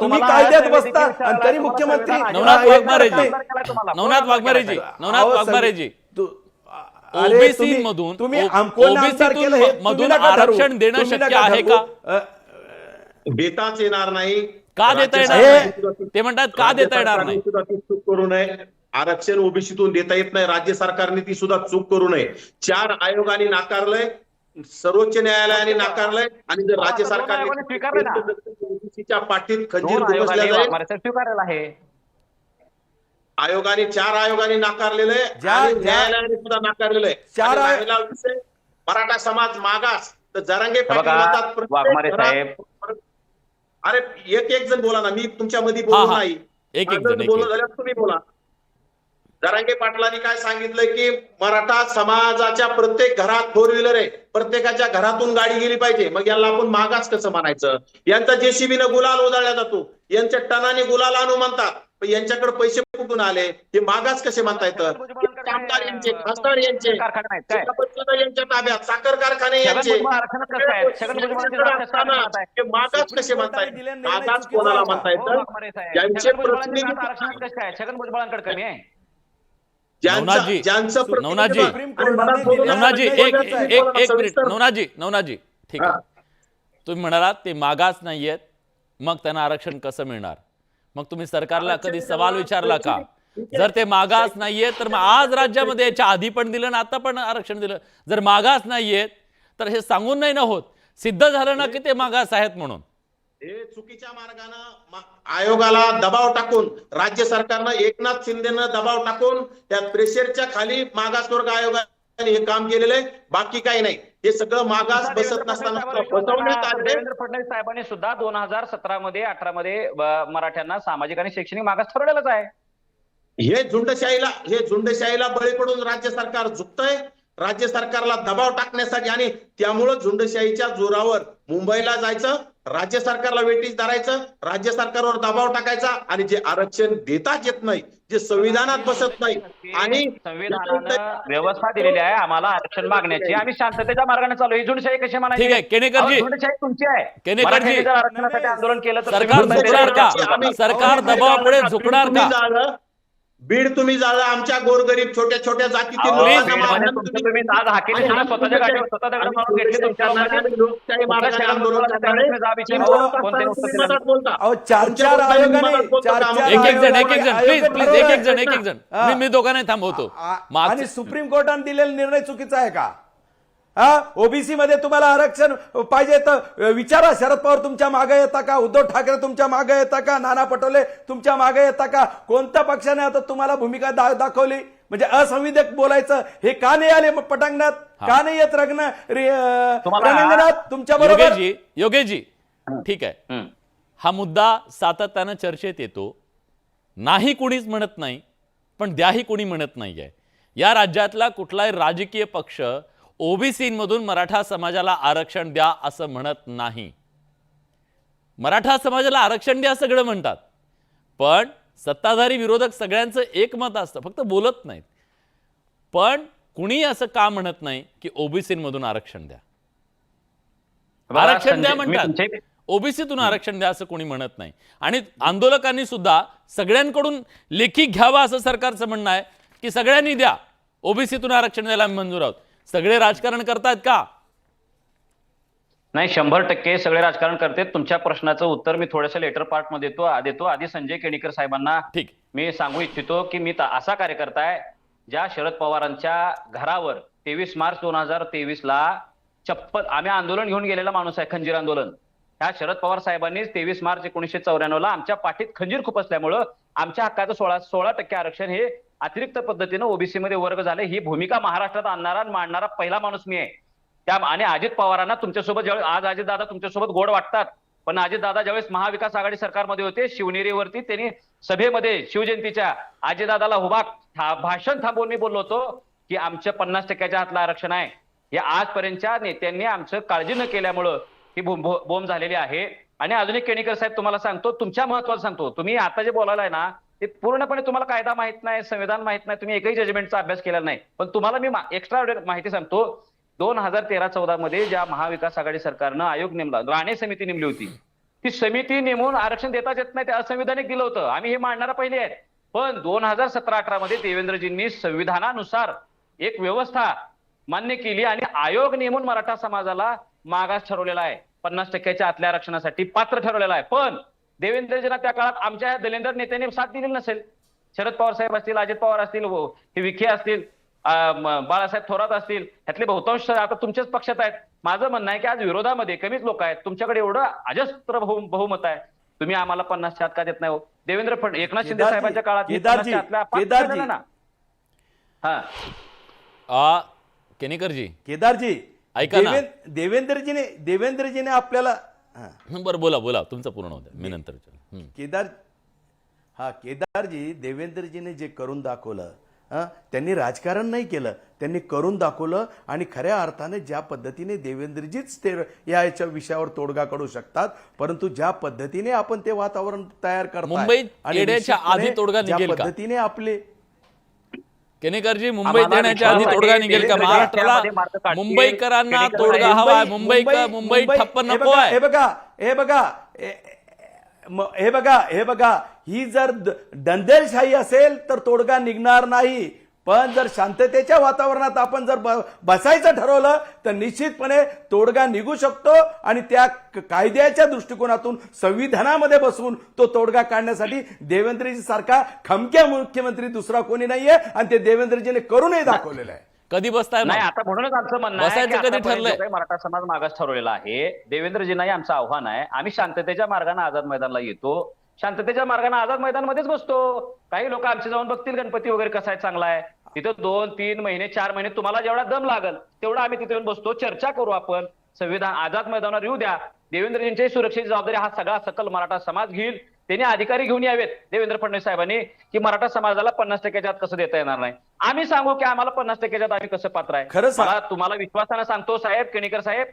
तुम्ही कायद्यात बसता आणि तरी मुख्यमंत्री नवनाथ वाघमारेजी ओबीसी मधून आरक्षण देणं शक्य आहे का? देताच येणार नाही. का देता येणार? ते म्हणतात का देता येणार नाही? चूक करू नये. आरक्षण ओबीसीतून देता येत नाही. राज्य सरकारने ती सुद्धा चूक करू नये. 4 आयोगाने नाकारलंय, सर्वोच्च न्यायालयाने नाकारलंय आणि जर राज्य सरकारने ओबीसीच्या पाठीत खंजीर खुपसल्या स्वीकारलेला आहे. आयोगाने 4 आयोगाने नाकारलेलं आहे, न्यायालयाने सुद्धा नाकारलेलं आहे. मराठा समाज मागास, तर जरांगे पाटील अरे एक जण बोला ना, मी तुमच्या मध्ये बोलू नाही. बोलणं झाल्यावर तुम्ही बोला. जरांगे पाटलांनी काय सांगितलंय की मराठा समाजाच्या प्रत्येक घरात 4 व्हीलर आहे, प्रत्येकाच्या घरातून गाडी गेली पाहिजे. मग याला आपण मागास कसं म्हणायचं? यांचा जेसीबीनं गुलाल उधळला जातो, यांच्या टनाने गुलाल आणू म्हणतात, पण यांच्याकडे पैसे कुठून आले? हे मागास कसे म्हणता येतं? आमदार यांचे, खासदार यांचे, यांच्या ताब्यात साखर कारखाने यांचे, मागास कसे म्हणता येत? मागास कोणाला म्हणता येतं? ज्यांचे प्रतिनिधी, छगन भुजबळांकडे कमी आहे. नवनाथजी ठीक आहे. तुम्ही म्हणालात ते मागास नाहीयेत, मग त्यांना आरक्षण कसं मिळणार? मग तुम्ही सरकारला कधी सवाल विचारला का? जर ते मागास नाहीयेत तर मग आज राज्यामध्ये याच्या आधी पण दिलं ना आता पण आरक्षण दिलं. जर मागास नाहीयेत तर हे सांगून नाही ना होत, सिद्ध झालं ना की ते मागास आहेत म्हणून. हे चुकीच्या मार्गाने आयोगाला दबाव टाकून, राज्य सरकारनं एकनाथ शिंदेनं दबाव टाकून त्या प्रेशरच्या खाली मागासवर्ग आयोगाने हे काम केलेलं आहे, बाकी काही नाही. हे सगळं मागास बसत नसताना देवेंद्र फडणवीस साहेबांनी सुद्धा 2017 मध्ये 18 मध्ये मराठ्यांना सामाजिक आणि शैक्षणिक मागास ठरवलेलंच आहे. हे झुंडशाहीला बळी पडून राज्य सरकार झुकतंय, राज्य सरकारला दबाव टाकण्यासाठी, आणि त्यामुळं झुंडशाहीच्या जोरावर मुंबईला जायचं, राज्य सरकारला वेठीस धरायचं, राज्य सरकारवर दबाव टाकायचा, आणि जे आरक्षण देताच येत नाही, जे संविधानात बसत नाही, आणि संविधानानं व्यवस्था दिलेली आहे आम्हाला आरक्षण मागण्याची, आम्ही शांततेच्या मार्गाने चालू. ही झुंडशाही कशी म्हणायची? ठीक आहे, केणेकरजी. झुंडशाही तुमची आहे. केणेकरजी. मराठ्यांनी जर आरक्षणासाठी आंदोलन केलं तर सरकार तुम्ही झुकणार का? आम्ही- सरकार दबावापुढे झुकणार का? बीड तुम्ही जाळलं, आमच्या गोरगरीब छोट्या छोट्या जातीतील अहो, लोकांना बीडमध्ये मारहाण तुमचं तुम्ही आज हाकेली सुद्धा स्वतःच्या गाडीवर स्वतः दगड मारून घेतली तुमच्या लोकांनी. लोकशाही मार्गाने आंदोलन करणारे कोणते मदत बोलता. अहो, चार आयोगाने एक एक जण मी दोघांना थांबवतो. आणि सुप्रीम कोर्टाने दिलेला निर्णय चुकीचा आहे का? ओबीसी मध्ये तुम्हाला आरक्षण पाहिजे तर विचारा. शरद पवार तुमच्या मागे येता का? उद्धव ठाकरे तुमच्या मागे येता का? नाना पटोले तुमच्या मागे येता का? कोणत्या पक्षाने आता तुम्हाला भूमिका दाखवली? म्हणजे असंविधानिक बोलायचं हे का नाही आले पटांगणात? का नाही येत रणांगणात तुमच्या बरोबर? योगेशजी ठीक आहे, हा मुद्दा सातत्यानं चर्चेत येतो. नाही कुणीच म्हणत नाही, पण द्याही कुणी म्हणत नाहीये. या राज्यातला कुठलाही राजकीय पक्ष ओबीसीमधून मराठा समाजाला आरक्षण द्या असं म्हणत नाही. मराठा समाजाला आरक्षण द्या सगळं म्हणतात, पण सत्ताधारी विरोधक सगळ्यांचं एकमत असतं, फक्त बोलत नाहीत. पण कुणी असं का म्हणत नाही की ओबीसीमधून आरक्षण द्या? आरक्षण द्या म्हणतात, ओबीसीतून आरक्षण द्या असं कोणी म्हणत नाही. आणि आंदोलकांनी सुद्धा सगळ्यांकडून लेखी घ्यावा असं सरकारचं म्हणणं आहे की सगळ्यांनी द्या, ओबीसीतून आरक्षण द्यायला मंजूर आहोत. सगळे राजकारण करतायत का? नाही, 100% सगळे राजकारण करते. तुमच्या प्रश्नाचं उत्तर मी थोड्याशा लेटर पार्ट मध्ये देतो. आधी संजय केणेकर साहेबांना ठीक मी सांगू इच्छितो की मी असा कार्यकर्ता आहे ज्या शरद पवारांच्या घरावर 23 मार्च 2023 चप्पल आम्ही आंदोलन घेऊन गेलेला माणूस आहे, खंजीर आंदोलन. ह्या शरद पवार साहेबांनी 23 मार्च 1994 आमच्या पाठीत खंजीर खुपसल्यामुळं आमच्या हक्काचं 16% आरक्षण हे अतिरिक्त पद्धतीनं ओबीसी मध्ये वर्ग झाले. ही भूमिका महाराष्ट्रात आणणारा आणि मांडणारा पहिला माणूस मी आहे. आणि अजित पवारांना तुमच्यासोबत ज्यावेळेस आज अजितदादा तुमच्यासोबत गोड वाटतात, पण अजितदादा ज्यावेळेस महाविकास आघाडी सरकारमध्ये होते, शिवनेरीवरती त्यांनी सभेमध्ये शिवजयंतीच्या अजितदादाला भाषण थांबवून मी बोललो होतो की आमच्या 50% हातलं आरक्षण आहे. या आजपर्यंतच्या नेत्यांनी आमचं काळजी न केल्यामुळं ही बोंब झालेली आहे. आणि अजून एक केणेकर साहेब तुम्हाला सांगतो, तुमच्या महत्वाचं सांगतो, तुम्ही आता जे बोलायलाय ना ते पूर्णपणे तुम्हाला कायदा माहित नाही, संविधान माहित नाही, तुम्ही एकही जजमेंटचा अभ्यास केलेला नाही. पण तुम्हाला मी एक्स्ट्रा माहिती सांगतो. 2013-14 मध्ये ज्या महाविकास आघाडी सरकारनं आयोग नेमला, राणे समिती नेमली होती, ती समिती नेमून आरक्षण देताच येत नाही, ते असंविधानिक दिलं होतं. आम्ही हे मांडणारा पहिले आहेत. पण 2017-18 मध्ये देवेंद्रजींनी संविधानानुसार एक व्यवस्था मान्य केली आणि आयोग नेमून मराठा समाजाला मागास ठरवलेला आहे, 50% आतल्या आरक्षणासाठी पात्र ठरवलेला आहे. पण देवेंद्रजींना त्या काळात आमच्या दलिंदर नेत्यांनी साथ दिलेली नसेल. शरद पवार साहेब असतील, अजित पवार असतील, हे विखे असतील, बाळासाहेब थोरात असतील, ह्यातले बहुतांश आता तुमच्याच पक्षात आहेत. माझं म्हणणं आहे की आज विरोधामध्ये कमीच लोक आहेत, तुमच्याकडे एवढं अजस्त्र बहुमत आहे, तुम्ही आम्हाला 50 का देत नाही हो? देवेंद्र फडणवीस, एकनाथ शिंदे साहेबांच्या काळात केदारजी ऐका ना, देवेंद्रजीने आपल्याला बरं बोला तुमचं पूर्ण होतं, मी नंतर. केदारजी, देवेंद्रजीने जे करून दाखवलं, त्यांनी राजकारण नाही केलं, त्यांनी करून दाखवलं. आणि खऱ्या अर्थाने ज्या पद्धतीने देवेंद्रजीच ते याच्या विषयावर तोडगा काढू शकतात, परंतु ज्या पद्धतीने आपण ते वातावरण तयार करतो, मुंबईत येण्याच्या आधी तोडगा निघेल का? पद्धतीने आपले केणेकरजी, मुंबईत येण्याच्या आधी तोडगा निघेल का? महाराष्ट्राला मुंबईकरांना तोडगा हवाय, मुंबई ठप्प नको आहे. हे बघा, ही जर दंडेलशाही असेल तर तोडगा निघणार नाही. पण जर शांततेच्या वातावरणात आपण जर बसायचं ठरवलं तर निश्चितपणे तोडगा निघू शकतो. आणि त्या कायद्याच्या दृष्टिकोनातून संविधानामध्ये बसून तो तोडगा काढण्यासाठी देवेंद्रजी सारखा खमक्या मुख्यमंत्री दुसरा कोणी नाहीये, आणि ते देवेंद्रजीने करूनही दाखवलेलं आहे. कधी बसताय? नाही, आता म्हणूनच आमचं म्हणणं आहे की कधी ठरलंय? मराठा समाज मागास ठरवलेला आहे. देवेंद्रजींनाही आमचं आव्हान आहे, आम्ही शांततेच्या मार्गाने आझाद मैदानला येतो, शांततेच्या मार्गाने आझाद मैदानमध्येच बसतो. काही लोक आमचे जाऊन बघतील गणपती वगैरे कसा आहे, चांगला आहे, तिथं 2-3 महिने 4 महिने तुम्हाला जेवढा दम लागल तेवढा आम्ही तिथे येऊन बसतो, चर्चा करू आपण, संविधान आझाद मैदानावर येऊ द्या. देवेंद्रजींच्या सुरक्षेची जबाबदारी हा सगळा सकल मराठा समाज घेईल. त्यांनी अधिकारी घेऊन यावेत देवेंद्र फडणवीस साहेबांनी की मराठा समाजाला 50% आत कसं देता येणार नाही. आम्ही सांगू की आम्हाला 50% आत आम्ही कसं पात्र आहे. खरं मला तुम्हाला विश्वासानं सांगतो साहेब, केणेकर साहेब,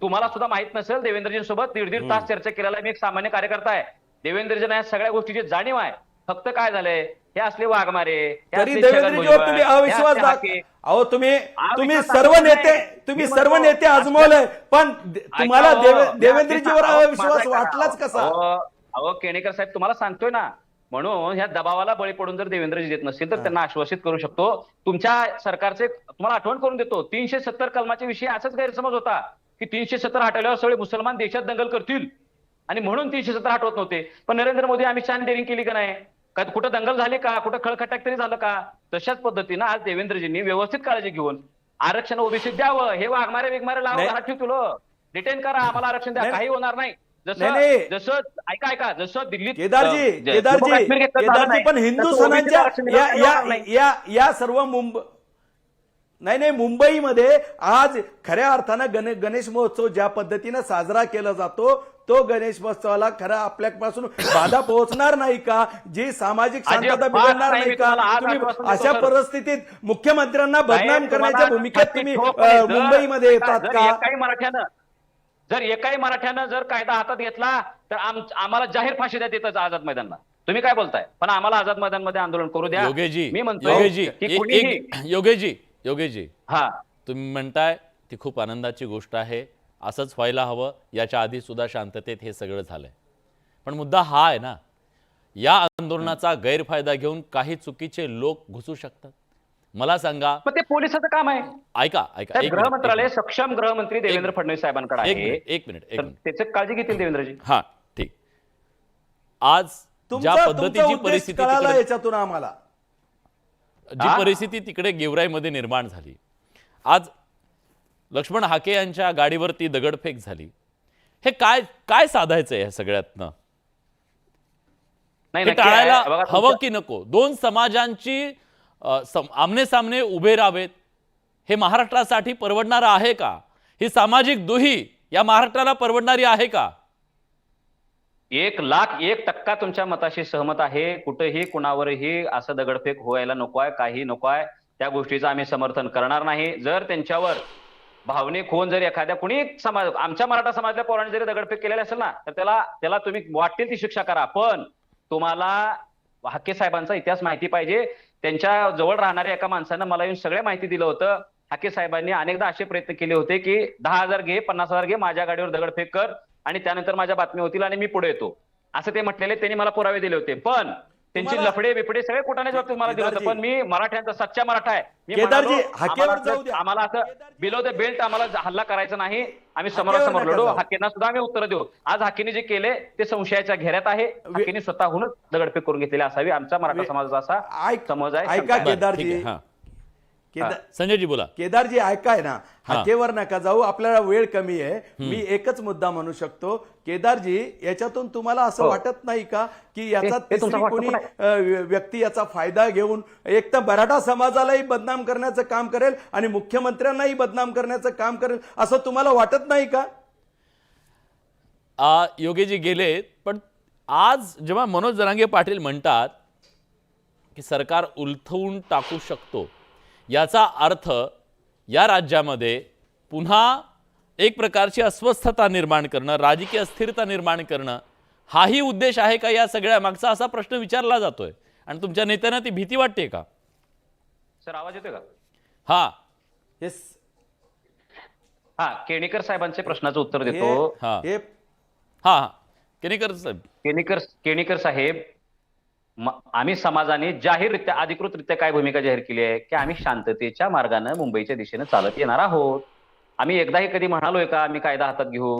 तुम्हाला सुद्धा माहित नसेल, देवेंद्रजींसोबत दीड तास चर्चा केलेला मी एक सामान्य कार्यकर्ता आहे. देवेंद्रजींना या सगळ्या गोष्टीची जाणीव आहे. फक्त काय झालंय, हे असले वाघमारे, हे तरी असले देवेंद्रजीवर छगन तुम्ही भुजबळ, अविश्वास हे दाख असले अहो तुम्ही अविश्वास सर्व दाखवत नेते नाही. तुम्ही मी सर्व म्हणतो, नेते आजमवले, पण तुम्हाला ऐका हो, देवेंद्रजीवर अहो, अविश्वास माझं ऐका. वाटलाच कसा? अहो केणेकर साहेब, तुम्हाला सांगतोय ना, म्हणून ह्या दबावाला बळी पडून जर देवेंद्रजी देत नसतील तर त्यांना आश्वासित करू शकतो. तुमच्या सरकारचे तुम्हाला आठवण करून देतो, 370 कलमाच्या विषयी असाच गैरसमज होता की 370 हटवल्यावर सगळे मुसलमान देशात दंगल करतील आणि म्हणून 370 हटवत नव्हते. पण नरेंद्र मोदी अमित शहा डेअरिंग केली का नाही? का कुठं दंगल झाली का? कुठं खळखटाक तरी झालं का? तशाच पद्धतीनं आज देवेंद्रजींनी व्यवस्थित काळजी घेऊन आरक्षण ओबीसी द्यावं. हे वाघमारे वेगमारे लावा, नाही. घरात ठेवतो, डिटेन करा, आम्हाला आरक्षण द्या, नाही. काही होणार नाही. नाही. जसं ऐका जसं दिल्लीत केदारजी जम्मू काश्मीर घेतलं झालं केदारजी नाही, पण तसं हिंदुस्थानाच्या ओबीसीला आरक्षण दिलं काही होणार नाही. या सर्व नाही मुंबईमध्ये आज खऱ्या अर्थानं गणेश महोत्सव ज्या पद्धतीनं साजरा केला जातो, तो गणेश महोत्सवाला खरं आपल्यापासून बाधा पोहोचणार नाही का? जी सामाजिक शांतता अजिबात बिघडणार नाही. नाही मी का? तुम्हाला आज तुम्ही आश्वासन अशा देतो, सर. परिस्थितीत मुख्यमंत्र्यांना बदनाम साहेब, करण्याच्या तुम्हाला भूमिकेत तुम्ही ठोक नाही. जर- मुंबईमध्ये येतात जर का? एकाही मराठ्यानं जर कायदा हातात घेतला तर आम्हाला जाहीर फाशी द्या तिथं आझाद मैदानला. तुम्ही काय बोलताय? पण आम्हाला आझाद मैदानमध्ये आंदोलन करू द्या. योगेशजी, मी म्हणतो योगेशजी, की कुणीही योगेशजी, हा तुम्ही म्हणताय ती खूप आनंदाची गोष्ट आहे, असंच व्हायला हवं. याच्या आधी सुद्धा शांततेत हे सगळं झालंय. पण मुद्दा हा आहे ना, या आंदोलनाचा गैरफायदा घेऊन काही चुकीचे लोक घुसू शकतात. मला सांगा, मग ते पोलिसाचं काम आहे. ऐका साहेब, एक गृह मिनिट, मंत्रालय सक्षम गृहमंत्री देवेंद्र फडणवीस साहेबांकडे आहे. एक मिनिट तर त्याची काळजी घेतील देवेंद्रजी. हा ठीक. आज ज्या तुमचा पद्धतीची उद्देश परिस्थिती कळाला तिकडे- याच्यातून आम्हाला. जी परिस्थिती तिकडे गेवराईमध्ये निर्माण झाली, आज लक्ष्मण हाके यांच्या गाडीवरती दगडफेक झाली, हे काय काय साधायचंय या सगळ्यातनं? नाही हे नक्की आहे. टाळायला बघा, हवं की नको? दोन समाजांची आमने सामने उभे राहावेत, हे महाराष्ट्रासाठी परवडणार आहे का? ही सामाजिक दुही या महाराष्ट्राला परवडणारी आहे का? 1,01% तुमच्या मताशी सहमत आहे. कुठेही कुणावरही असं दगडफेक व्हायला नको आहे, काही नको आहे. त्या गोष्टीचं आम्ही समर्थन करणार नाही. जर त्यांच्यावर भावनिक होऊन जर एखाद्या कुणी समाज, आमच्या मराठा समाजातल्या पोरांनी जरी दगडफेक केलेली असेल ना, तर त्याला तुम्ही वाटेल ती शिक्षा करा. पण तुम्हाला हाके साहेबांचा इतिहास माहिती पाहिजे. त्यांच्या जवळ राहणाऱ्या एका माणसानं मला येऊन सगळ्या माहिती दिलं होतं. हाके साहेबांनी अनेकदा असे प्रयत्न केले होते की 10,000 घे, 50,000 घे, माझ्या गाडीवर दगडफेक कर आणि त्यानंतर माझ्या बातम्या होतील आणि मी पुढे येतो, असं ते म्हटलेले. त्यांनी मला पुरावे दिले होते. पण त्यांचे लफडे बिफडे सगळे कुठाण्याच्या बाबतीत मला दिलं होतं. पण मी मराठ्यांचा सच्चा मराठा आहे. मी केदारजी, म्हणालो, हाकेवर जाऊ द्या. आम्हाला असं बिलो द बेल्ट आम्हाला हल्ला करायचा नाही. आम्ही हाकेवर समोरासमोर नका लढू. जाऊ. हाकेंना सुद्धा आम्ही उत्तर देऊ. आज हाकेने जे केले ते संशयाच्या घेऱ्यात आहे. हाकेने स्वतःहूनच दगडफेक करून घेतलेली असावी, आमचा मराठा समाजाचा असा समज आहे. ऐका शंका आहे. केदारजी, ठीक आहे, हा. केदार संजयजी बोला. केदारजी ऐकाय ना, हाकेवर नका जाऊ, आपल्याला वेळ कमी आहे. मी एकच मुद्दा म्हणू शकतो, केदारजी, याच्यातून तुम्हाला असं वाटत नाही का की याचा तिसरी कोणी व्यक्ती याचा फायदा घेऊन एक तर मराठा समाजालाही बदनाम करण्याचं काम करेल आणि मुख्यमंत्र्यांनाही बदनाम करण्याचं काम करेल, असं तुम्हाला वाटत नाही का? योगेजी गेले, पण आज जेव्हा मनोज जरांगे पाटील म्हणतात की सरकार उलथवून टाकू शकतो, याचा अर्थ या राज्यामध्ये पुन्हा एक प्रकारची अस्वस्थता निर्माण करणं, राजकीय अस्थिरता निर्माण करणं, हाही उद्देश आहे का या सगळ्या मागचा, असा प्रश्न विचारला जातोय. आणि तुमच्या नेत्यांना ती भीती वाटते का? सर आवाज येतोय का? हा येस. हा, केणेकर साहेबांच्या प्रश्नाचं उत्तर देतो. हा हे हा हा केणेकर साहेब. केणेकर साहेब, आम्ही समाजाने जाहीररित्या अधिकृतरित्या काय भूमिका जाहीर केली आहे की आम्ही शांततेच्या मार्गाने मुंबईच्या दिशेने चालत येणार आहोत. आम्ही एकदाही कधी म्हणालोय का आम्ही कायदा हातात घेऊ?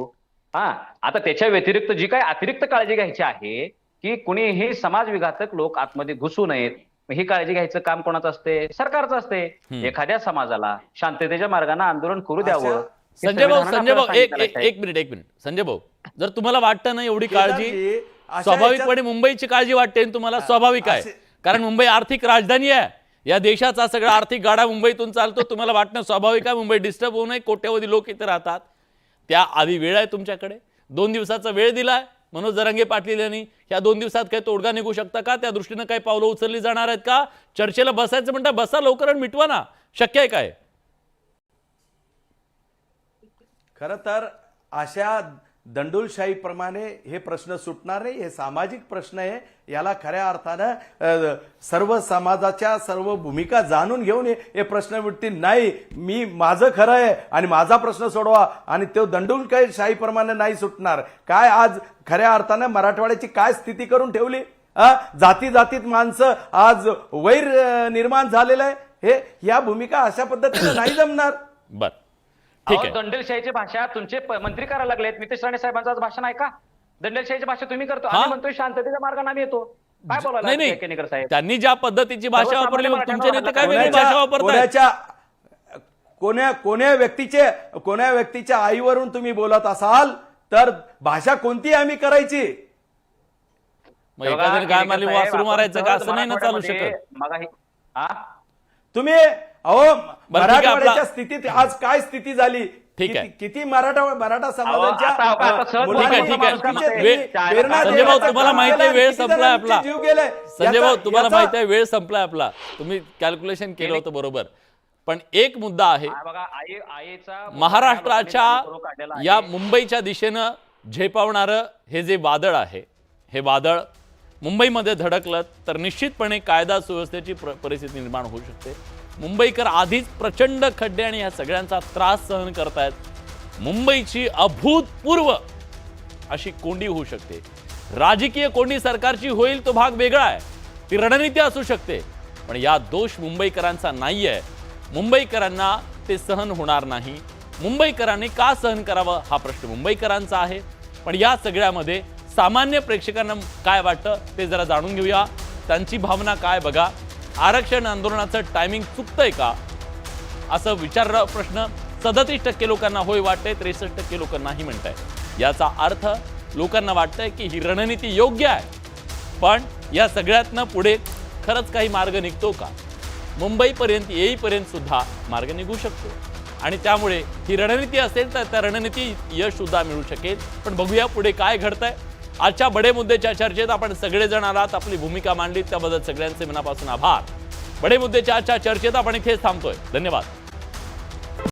हा, आता त्याच्या व्यतिरिक्त जी काय अतिरिक्त काळजी घ्यायची आहे की कुणीही समाज विघातक लोक आतमध्ये घुसू नयेत, ही काळजी घ्यायचं काम कोणाचं असते? सरकारचं असते. एखाद्या समाजाला शांततेच्या मार्गाने आंदोलन करू द्यावं. संजय भाऊ एक मिनिट संजय भाऊ, जर तुम्हाला वाटतं ना एवढी काळजी, स्वाभाविकपणे मुंबईची काळजी वाटते तुम्हाला, स्वाभाविक आहे. कारण मुंबई आर्थिक राजधानी आहे. या देशाचा सगळा आर्थिक गाडा मुंबईतून चालतो. तुम्हाला वाटणं स्वाभाविक आहे मुंबई डिस्टर्ब होऊ नये, कोट्यवधी लोक इथे राहतात. त्या आधी वेळ आहे तुमच्याकडे. 2 दिवसाचा वेळ दिलाय मनोज जरांगे पाटील यांनी. या 2 दिवसात काही तोडगा निघू शकता का? त्या दृष्टीनं काही पावलं उचलली जाणार आहेत का? चर्चेला बसायचं म्हणता बसा लवकर आणि मिटवा ना. शक्य आहे काय? खरं तर अशा दंडुलशाहीप्रमाणे हे प्रश्न सुटणार नाही. हे सामाजिक प्रश्न आहे. याला खऱ्या अर्थानं सर्व समाजाच्या सर्व भूमिका जाणून घेऊन हे प्रश्न मिटतील. नाही मी माझं खरं आहे आणि माझा प्रश्न सोडवा आणि तो दंडुलशाहीप्रमाणे नाही सुटणार. काय आज खऱ्या अर्थानं मराठवाड्याची काय स्थिती करून ठेवली? जाती जातीत माणसं आज वैर निर्माण झालेलं आहे. हे या भूमिका अशा पद्धतीने नाही जमणार. बर ठीक आहे. दंडेलशाहीची भाषा तुमचे मंत्री करायला लागलेत. नितेश राणे साहेबांचं आज भाषण आहे का? दंडेलशाहीची भाषा तुम्ही करतो, आम्ही म्हणतोय शांततेच्या मार्गाने आम्ही येतो. काय बोलायला नाही केणेकर साहेब? त्यांनी ज्या पद्धतीची भाषा वापरली तुमचे नेते काय वेगळी भाषा वापरतात. कोण्या व्यक्तीच्या आईवरून तुम्ही बोलत असाल तर भाषा कोणती आम्ही करायची? मग एखाद्याने काय मारली वासरू मारायचं का? असं नाही ना चालू शकत. तुम्ही मराठवाड्याच्या स्थितीत आज काय स्थिती झाली? ठीक आहे. किती मराठा समाजाच्या संजय भाऊ तुम्हाला माहिती आहे वेळ संपलाय आपला. संजय भाऊ तुम्हाला माहिती आहे वेळ संपलाय आपला. तुम्ही कॅल्क्युलेशन केलं होतं बरोबर. पण एक मुद्दा आहे, महाराष्ट्राच्या या मुंबईच्या दिशेनं झेपावणारं हे जे वादळ आहे, हे वादळ मुंबईमध्ये धडकलं तर निश्चितपणे कायदा सुव्यवस्थेची परिस्थिती निर्माण होऊ शकते. मुंबईकर आधीच प्रचंड खड्डे आणि या सगळ्यांचा त्रास सहन करतायत. मुंबईची अभूतपूर्व अशी कोंडी होऊ शकते. राजकीय कोंडी सरकारची होईल तो भाग वेगळा आहे, ती रणनीती असू शकते. पण या दोष मुंबईकरांचा नाही आहे. मुंबईकरांना ते सहन होणार नाही. मुंबईकरांनी का सहन करावं हा प्रश्न मुंबईकरांचा आहे. पण या सगळ्यामध्ये सामान्य प्रेक्षकांना काय वाटतं ते जरा जाणून घेऊया. त्यांची भावना काय बघा. आरक्षण आंदोलनाचं टायमिंग चुकतंय का असं विचारला प्रश्न 37% लोकांना होय वाटतंय, 63% लोक नाही म्हणताय. याचा अर्थ लोकांना वाटतंय की ही रणनीती योग्य आहे. पण या सगळ्यातनं पुढे खरंच काही मार्ग निघतो का? मुंबईपर्यंत येईपर्यंत सुद्धा मार्ग निघू शकतो आणि त्यामुळे ही रणनीती असेल तर त्या रणनीती यश सुद्धा मिळू शकेल. पण बघूया पुढे काय घडतंय. आजच्या बडे मुद्द्याच्या चर्चेत आपण सगळेजण आलात, आपली भूमिका मांडलीत, त्याबद्दल सगळ्यांचे मनापासून आभार. बडे मुद्द्याच्या आजच्या चर्चेत आपण इथेच थांबतोय. धन्यवाद.